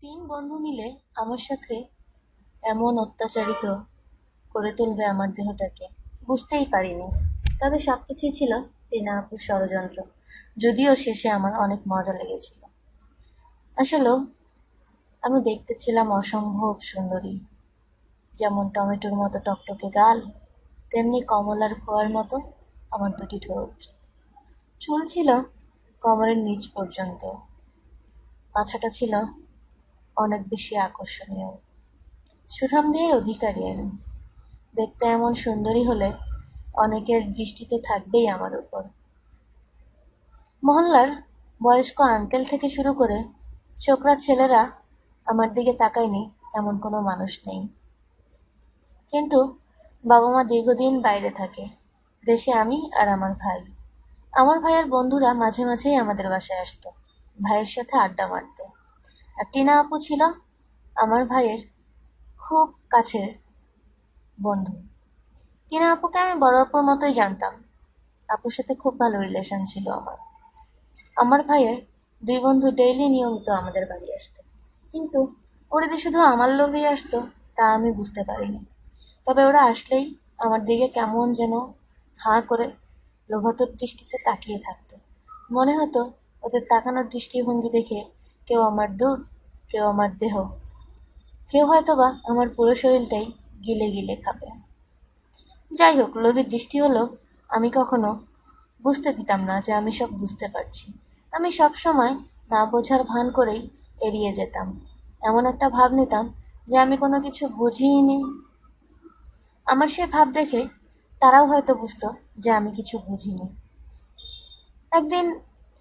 তিন বন্ধু মিলে আমার সাথে এমন অত্যাচারিত করে তুলবে আমার দেহটাকে বুঝতেই পারিনি। তবে সবকিছুই ছিল টিনা আপুর ষড়যন্ত্র। যদিও শেষে আমার অনেক মজা লেগেছিল। আসলেও আমি দেখতে ছিলাম অসম্ভব সুন্দরী। যেমন টমেটোর মতো টকটকে গাল, তেমনি কমলার খোয়ার মতো আমার দুটি ঠোঁট। চুল ছিল কোমরের নিচ পর্যন্ত। পাছাটা ছিল অনেক বেশি আকর্ষণীয়। সুঠামদের অধিকারী আমি। দেখতে এমন সুন্দরী হলে অনেকের দৃষ্টি তো থাকবেই আমার উপর। মহল্লার বয়স্ক আঙ্কেল থেকে শুরু করে ছোকরা ছেলেরা আমার দিকে তাকায়নি এমন কোনো মানুষ নেই। কিন্তু বাবা মা দীর্ঘদিন বাইরে থাকে। দেশে আমি আর আমার ভাই। আমার ভাইয়ের বন্ধুরা মাঝে মাঝেই আমাদের বাসায় আসতো ভাইয়ের সাথে আড্ডা মারতে। আর টিনা আপু ছিল আমার ভাইয়ের খুব কাছের বন্ধু। টিনা আপুকে আমি বড় আপুর মতোই জানতাম। আপুর সাথে খুব ভালো রিলেশন ছিল আমার। আমার ভাইয়ের দুই বন্ধু ডেইলি নিয়মিত আমাদের বাড়ি আসতো। কিন্তু ওরা যে শুধু আমার লোভেই আসতো তা আমি বুঝতে পারিনি। তবে ওরা আসলেই আমার দিকে কেমন যেন হাঁ করে লোভাতুর দৃষ্টিতে তাকিয়ে থাকতো। মনে হতো ওদের তাকানোর দৃষ্টিভঙ্গি দেখে কেউ আমার দুধ, কেউ আমার দেহ, কেউ হয়তোবা আমার পুরো শরীরটাই গিলে গিলে খাবে। যাই হোক, লোভীর দৃষ্টি হলো আমি কখনো বুঝতে দিতাম না যে আমি সব বুঝতে পারছি। আমি সব সময় না বোঝার ভান করেই এড়িয়ে যেতাম। এমন একটা ভাব নিতাম যে আমি কোনো কিছু বুঝিই নি। আমার সে ভাব দেখে তারাও হয়তো বুঝতো যে আমি কিছু বুঝিনি। একদিন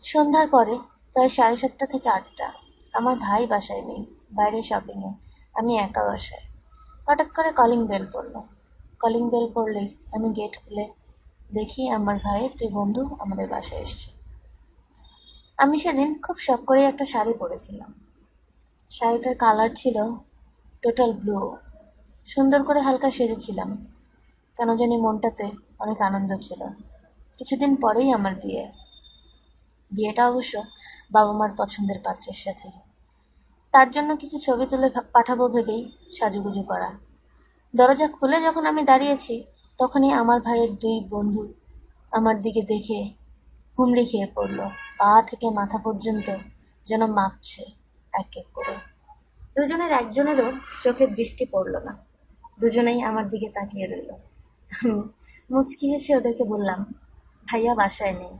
সন্ধ্যার পরে প্রায় 7:30 থেকে 8টা, আমার ভাই বাসায় নেই, বাইরে শপিংয়ে। আমি একা বাসায়। হঠাৎ করে কলিং বেল পড়লো। কলিং বেল পড়লেই আমি গেট খুলে দেখি আমার ভাইয়ের দুই বন্ধু আমাদের বাসায় এসছে। আমি সেদিন খুব শখ করেই একটা শাড়ি পরেছিলাম। শাড়িটার কালার ছিল টোটাল ব্লু। সুন্দর করে হালকা সেজেছিলাম। কেন জানি মনটাতে অনেক আনন্দ ছিল। কিছুদিন পরেই আমার বিয়ে। বিয়েটা অবশ্য বাবা মার পছন্দের পাত্রের সাথে। তার জন্য কিছু ছবি তুলে পাঠাবো ভেবেই সাজুগুজু করা। দরজা খুলে যখন আমি দাঁড়িয়েছি তখনই আমার ভাইয়ের দুই বন্ধু আমার দিকে দেখে হুমড়ি খেয়ে পড়ল। পা থেকে মাথা পর্যন্ত যেন মাপছে এক এক করে। দুজনের একজনেরও চোখের দৃষ্টি পড়ল না। দুজনেই আমার দিকে তাকিয়ে রইল। আমি মুচকি হেসে ওদেরকে বললাম, ভাইয়া বাসায় নেই।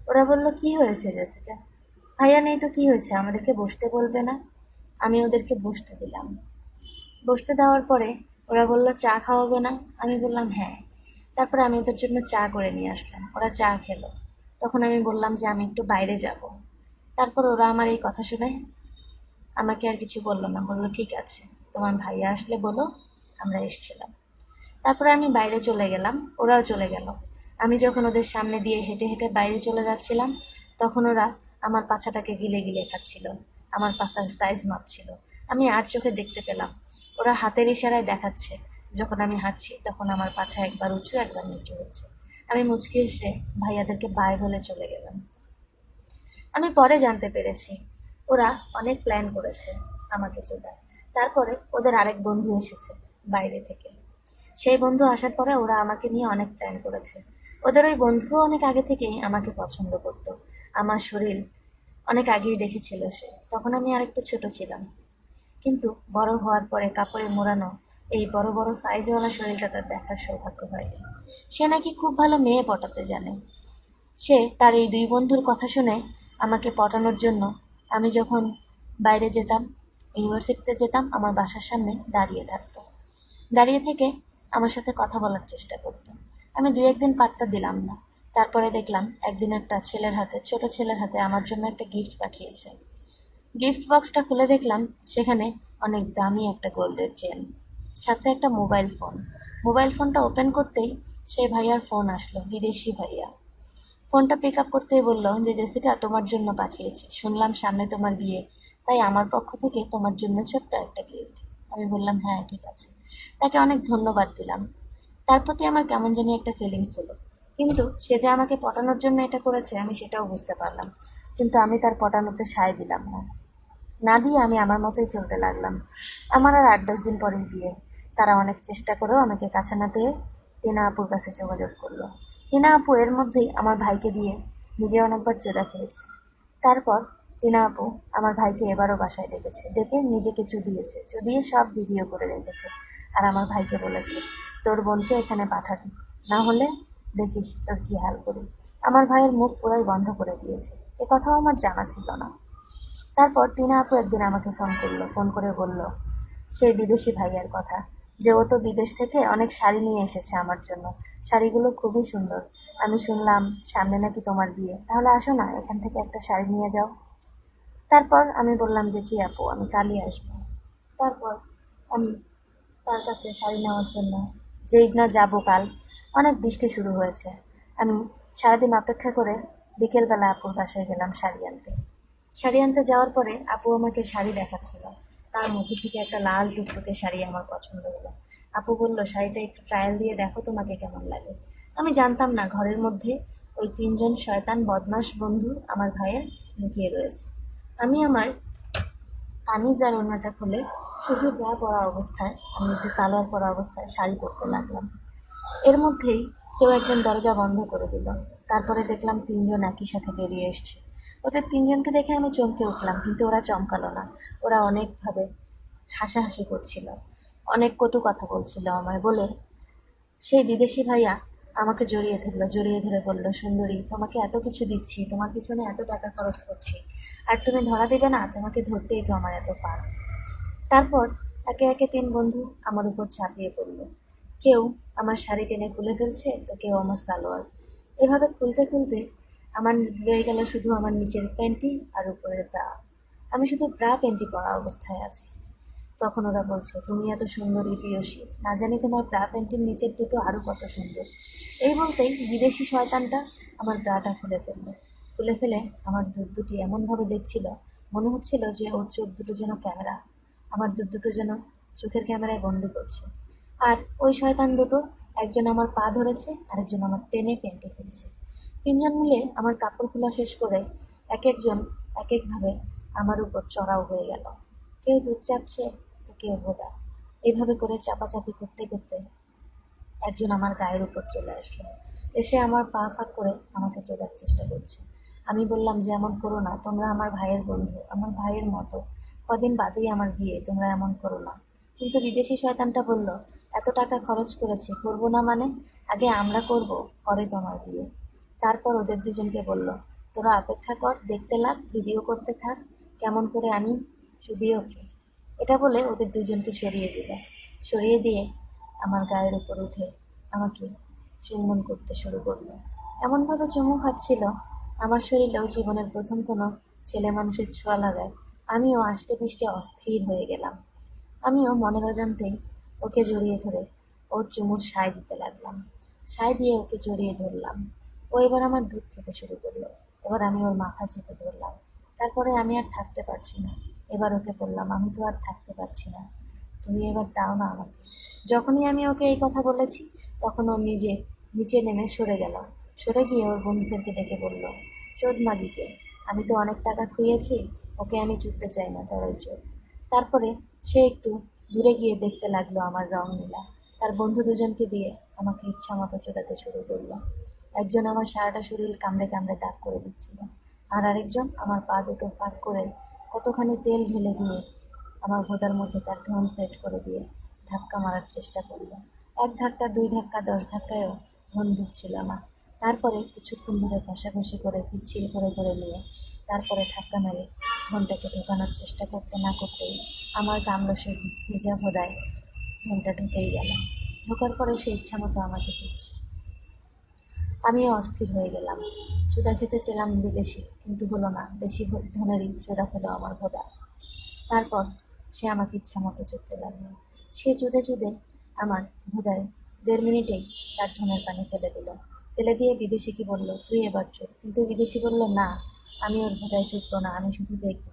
ওরা বলল, কি হয়েছে জেসিকা? ভাইয়া নেই তো কি হয়েছে, আমাদেরকে বসতে বলবে না? আমি ওদেরকে বসতে দিলাম। বসতে দেওয়ার পরে ওরা বলল, চা খাওয়াবে না? আমি বললাম হ্যাঁ। তারপরে আমি ওদের জন্য চা করে নিয়ে আসলাম। ওরা চা খেলো। তখন আমি বললাম যে আমি একটু বাইরে যাব। তারপর ওরা আমার এই কথা শুনে আমাকে আর কিছু বললো না, বললো ঠিক আছে, তোমার ভাইয়া আসলে বলো আমরা এসেছিলাম। তারপরে আমি বাইরে চলে গেলাম, ওরাও চলে গেল। আমি যখন ওদের সামনে দিয়ে হেঁটে হেঁটে বাইরে চলে যাচ্ছিলাম তখন ওরা আমার পাছাটাকে গিলে গিলে খাচ্ছিল, আমার পাছার সাইজ মাপছিল। আমি আর চোখে দেখতে পেলাম ওরা হাতের ইশারায় দেখাচ্ছে যখন আমি হাঁটছি তখন আমার পাছা একবার উঁচু একবার নিচু হচ্ছে। আমি মুচকি এসে ভাইয়াদেরকে বাই বলে চলে গেলাম। আমি পরে জানতে পেরেছি ওরা অনেক প্ল্যান করেছে আমাকে চোদার। তারপরে ওদের আরেক বন্ধু এসেছে বাইরে থেকে। সেই বন্ধু আসার পরে ওরা আমাকে নিয়ে অনেক প্ল্যান করেছে। ওদের ওই বন্ধুও অনেক আগে থেকেই আমাকে পছন্দ করতো। আমার শরীর অনেক আগেই দেখেছিল সে, তখন আমি আর একটু ছোট ছিলাম। কিন্তু বড় হওয়ার পরে কাপড়ে মোড়ানো এই বড় বড় সাইজওয়ালা শরীরটা তার দেখার সৌভাগ্য হয়নি। সে নাকি খুব ভালো মেয়ে পটাতে জানে। সে তার এই দুই বন্ধুর কথা শুনে আমাকে পটানোর জন্য আমি যখন বাইরে যেতাম, ইউনিভার্সিটিতে যেতাম, আমার বাসার সামনে দাঁড়িয়ে থাকতো। দাঁড়িয়ে থেকে আমার সাথে কথা বলার চেষ্টা করতো। আমি দুই একদিন পাত্তা দিলাম না। তারপরে দেখলাম একদিন একটা ছেলের হাতে, ছোট ছেলের হাতে আমার জন্য একটা গিফট পাঠিয়েছে। গিফট বক্সটা খুলে দেখলাম সেখানে অনেক দামি একটা গোল্ডের চেন, সাথে একটা মোবাইল ফোন। মোবাইল ফোনটা ওপেন করতেই সেই ভাইয়ার ফোন আসলো, বিদেশি ভাইয়া। ফোনটা পিক আপ করতেই বলল যে জেসিকা তোমার জন্য পাঠিয়েছি, শুনলাম সামনে তোমার বিয়ে, তাই আমার পক্ষ থেকে তোমার জন্য ছোট্ট একটা গিফট। আমি বললাম হ্যাঁ ঠিক আছে। তাকে অনেক ধন্যবাদ দিলাম। তার প্রতি আমার কেমন জানি একটা ফিলিংস হলো। কিন্তু সে যে আমাকে পটানোর জন্য এটা করেছে আমি সেটাও বুঝতে পারলাম। কিন্তু আমি তার পটানোতে সায় দিলাম না। না দিয়ে আমি আমার মতোই চলতে লাগলাম। আমার আর 8-10 দিন পরেই বিয়ে। তারা অনেক চেষ্টা করেও আমাকে কাছে না পেয়ে টিনা আপুর কাছে যোগাযোগ করলো। টিনা আপু এর মধ্যেই আমার ভাইকে দিয়ে নিজে অনেকবার চোদা খেয়েছে। তারপর টিনা আপু আমার ভাইকে এবারও বাসায় ডেকেছে, ডেকে নিজেকে চুদিয়েছে, চুদিয়ে সব ভিডিও করে রেখেছে। আর আমার ভাইকে বলেছে, তোর বোনকে এখানে পাঠাবি, না হলে দেখিস তোর কি হাল করি। আমার ভাইয়ের মুখ পুরাই বন্ধ করে দিয়েছে। এ কথাও আমার জানা ছিল না। তারপর টিনা আপু একদিন আমাকে ফোন করলো, ফোন করে বলল সেই বিদেশি ভাইয়ার কথা, যে ও তো বিদেশ থেকে অনেক শাড়ি নিয়ে এসেছে আমার জন্য, শাড়িগুলো খুবই সুন্দর। আমি শুনলাম সামনে নাকি তোমার বিয়ে, তাহলে আসো না, এখান থেকে একটা শাড়ি নিয়ে যাও। তারপর আমি বললাম যে জি আপু, আমি কালই আসবো। তারপর আমি তার কাছে শাড়ি নেওয়ার জন্য যেই না যাবো কাল, অনেক বৃষ্টি শুরু হয়েছে। আমি সারাদিন অপেক্ষা করে বিকেলবেলা আপুর বাসায় গেলাম শাড়ি আনতে। শাড়ি আনতে যাওয়ার পরে আপু আমাকে শাড়ি দেখাচ্ছিল। তার মধ্যে থেকে একটা লাল টুকটুকে শাড়ি আমার পছন্দ হলো। আপু বলল, শাড়িটা একটু ট্রায়াল দিয়ে দেখো তোমাকে কেমন লাগে। আমি জানতাম না ঘরের মধ্যে ওই 3জন শয়তান বদমাশ বন্ধু আমার ভাইয়ের লুকিয়ে রয়েছে। আমি আমার কামিজ আর ওড়নাটা খুলে শুধু ব্রা পরা অবস্থায়, আমি নিচে সালোয়ার পরা অবস্থায় শাড়ি পরতে লাগলাম। এর মধ্যেই কেউ একজন দরজা বন্ধ করে দিল। তারপরে দেখলাম 3জন একই সাথে বেরিয়ে এসছে। ওদের 3জনকে দেখে আমি চমকে উঠলাম, কিন্তু ওরা চমকালো না। ওরা অনেকভাবে হাসাহাসি করছিল, অনেক কটু কথা বলছিল আমায়, বলে সেই বিদেশি ভাইয়া আমাকে জড়িয়ে ধরলো, জড়িয়ে ধরে বলল, সুন্দরী, তোমাকে এত কিছু দিচ্ছি, তোমার পিছনে এত টাকা খরচ করছি, আর তুমি ধরা দেবে না? তোমাকে ধরতেই তো আমার এত ফাঁক। তারপর একে একে 3 বন্ধু আমার উপর ঝাঁপিয়ে পড়ল। কেউ আমার শাড়ি টেনে খুলে ফেলছে, তো কেউ আমার সালোয়ার। এভাবে খুলতে খুলতে আমার রয়ে গেল শুধু আমার নিচের প্যান্টি আর উপরের ব্রা। আমি শুধু ব্রা প্যান্টি পরা অবস্থায় আছি। তখন ওরা বলছে, তুমি এত সুন্দরী প্রিয়সী, না জানি তোমার ব্রা প্যান্টির নিচের দুটো আরও কত সুন্দর। এই বলতেই বিদেশি শয়তানটা আমার ব্রাটা খুলে ফেললো। খুলে ফেলে আমার দুধ দুটি এমনভাবে দেখছিল, মনে হচ্ছিল যে ওর চোখ দুটো যেন ক্যামেরা, আমার দুধ দুটো যেন চোখের ক্যামেরায় বন্দি করছে। আর ওই শয়তান দুটো, একজন আমার পা ধরেছে, আরেকজন আমার টেনে পেন্টে ফেলছে। 3জন মিলে আমার কাপড় খোলা শেষ করে এক একজন এক একভাবে আমার উপর চড়াও হয়ে গেল। কেউ দুধ চাপছে, তো কেউ ভোদা। এইভাবে করে চাপাচাপি করতে করতে একজন আমার গায়ের উপর চলে আসলো, এসে আমার পা ফাঁক করে আমাকে চোদার চেষ্টা করছে। আমি বললাম যে এমন করো না, তোমরা আমার ভাইয়ের বন্ধু, আমার ভাইয়ের মতো, কদিন বাদেই আমার বিয়ে, তোমরা এমন করো না। কিন্তু বিদেশি শয়তানটা বলল, এত টাকা খরচ করেছি, করবো না মানে? আগে আমরা করব, পরে তোমার বিয়ে। তারপর ওদের 2জনকে বলল, তোরা অপেক্ষা কর, দেখতে লাগ, ভিডিও করতে থাক, কেমন করে আমি চুদিয়ে ওকে। এটা বলে ওদের 2জনকে সরিয়ে দিল। সরিয়ে দিয়ে আমার গায়ের উপর উঠে আমাকে চুম্বন করতে শুরু করলো। এমনভাবে চুমু খাচ্ছিল, আমার শরীরেও জীবনের প্রথম কোনো ছেলে মানুষের ছোঁয়া লাগায় আমিও আষ্টে পৃষ্ঠে অস্থির হয়ে গেলাম। আমিও মনের অজান্তেই ওকে জড়িয়ে ধরে ওর চুমুর সায় দিতে লাগলাম। সায় দিয়ে ওকে জড়িয়ে ধরলাম। ও এবার আমার দুধ খেতে শুরু করলো। এবার আমি ওর মাথা চেপে ধরলাম। তারপরে আমি আর থাকতে পারছি না। এবার ওকে বললাম, আমি তো আর থাকতে পারছি না, তুমি এবার দাও না আমাকে। যখনই আমি ওকে এই কথা বলেছি, তখন ও নিজে নিচে নেমে সরে গেল। সরে গিয়ে ওর বন্ধুদেরকে ডেকে বলল, চোদ মাগিকে, আমি তো অনেক টাকা খুইয়েছি, ওকে আমি চুদতে চাই না, তোরাই চোদ। তারপরে সে একটু দূরে গিয়ে দেখতে লাগলো আমার রংলীলা। তার বন্ধু 2জনকে দিয়ে আমাকে ইচ্ছা মতো চোদাতে শুরু করলো। একজন আমার সারাটা শরীর কামড়ে কামড়ে দাগ করে দিচ্ছিল, আর আরেকজন আমার পা দুটো ফাঁক করে কতখানি তেল ঢেলে দিয়ে আমার ভোঁদার মধ্যে তার ধন সেট করে দিয়ে ধাক্কা মারার চেষ্টা করলো। 1 ধাক্কা, 2 ধাক্কা, 10 ধাক্কায়ও ধন ঢুকছিল না। তারপরে কিছুক্ষণ ধরে ঘষাঘষি করে পিচ্ছিল করে করে নিয়ে তারপরে ধাক্কা মেরে ধনটাকে ঢোকানোর চেষ্টা করতে না করতেই আমার কামড়ো সে ভেজা ভোঁদায় ধনটা ঢুকেই গেল। ঢোকার পরে সে ইচ্ছা মতো আমাকে চুপছে। আমিও অস্থির হয়ে গেলাম। চুদা খেতে চেলাম বিদেশি, কিন্তু হলো না, দেশি ধনেরই চুদা খেলো আমার ভোঁদা। তারপর সে আমাকে ইচ্ছা মতো চুদতে লাগলো। সে চুদে চুদে আমার ভোঁদায় 1.5 মিনিটেই তার ধনের পানি ফেলে দিল। ফেলে দিয়ে বিদেশিকে বলল, তুই এবার চুদ। কিন্তু বিদেশি বলল, না, আমি ওর ভোঁদায় চুদবো না, আমি শুধু দেখব।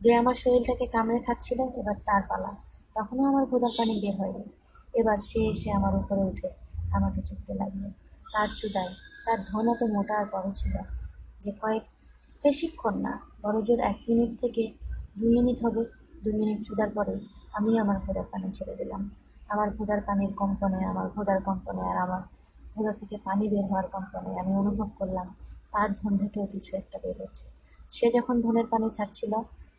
যে আমার শরীরটাকে কামড়ে খাচ্ছিল, এবার তার পালা। তখনও আমার ভোঁদার পানি বের হয়নি। এবার সে এসে আমার উপরে উঠে আমাকে চুদতে লাগলো। তার চুদায় তার ধন এত মোটা আর বড় ছিল যে বেশিক্ষণ না, বড়জোর 1 মিনিট থেকে 2 মিনিট হবে। 2 মিনিট চুদার পরে আমি আমার ভোঁদার পানি ছেড়ে দিলাম। আমার ভোঁদার পানির কম্পনে, আমার ভোঁদার কম্পনে আর আমার ভোঁদা থেকে পানি বের হওয়ার কম্পনে আমি অনুভব করলাম তার ধন থেকেও কিছু একটা বের হচ্ছে। সে যখন ধনের পানি ছাড়ছিল,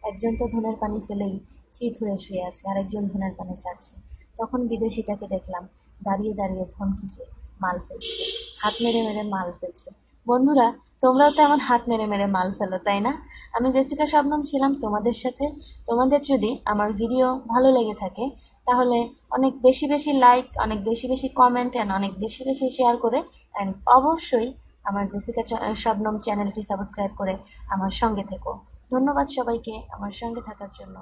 একজন তো ধনের পানি ফেলেই চিত হয়ে শুয়ে আছে, আর একজন ধনের পানি ছাড়ছে। তখন বিদেশিটাকে দেখলাম দাঁড়িয়ে দাঁড়িয়ে ধন খিচে মাল ফেলছে, হাত মেরে মেরে মাল ফেলছে। বন্ধুরা, তোমরাও তো এমন হাত মেরে মেরে মাল ফেলো, তাই না? আমি জেসিকা শবনম ছিলাম তোমাদের সাথে। তোমাদের যদি আমার ভিডিও ভালো লেগে থাকে তাহলে অনেক বেশি বেশি লাইক, অনেক বেশি বেশি কমেন্ট অ্যান্ড অনেক বেশি বেশি শেয়ার করে অ্যান্ড অবশ্যই আমার জেসিকা শবনম চ্যানেলটি সাবস্ক্রাইব করে আমার সঙ্গে থেকো। ধন্যবাদ সবাইকে আমার সঙ্গে থাকার জন্য।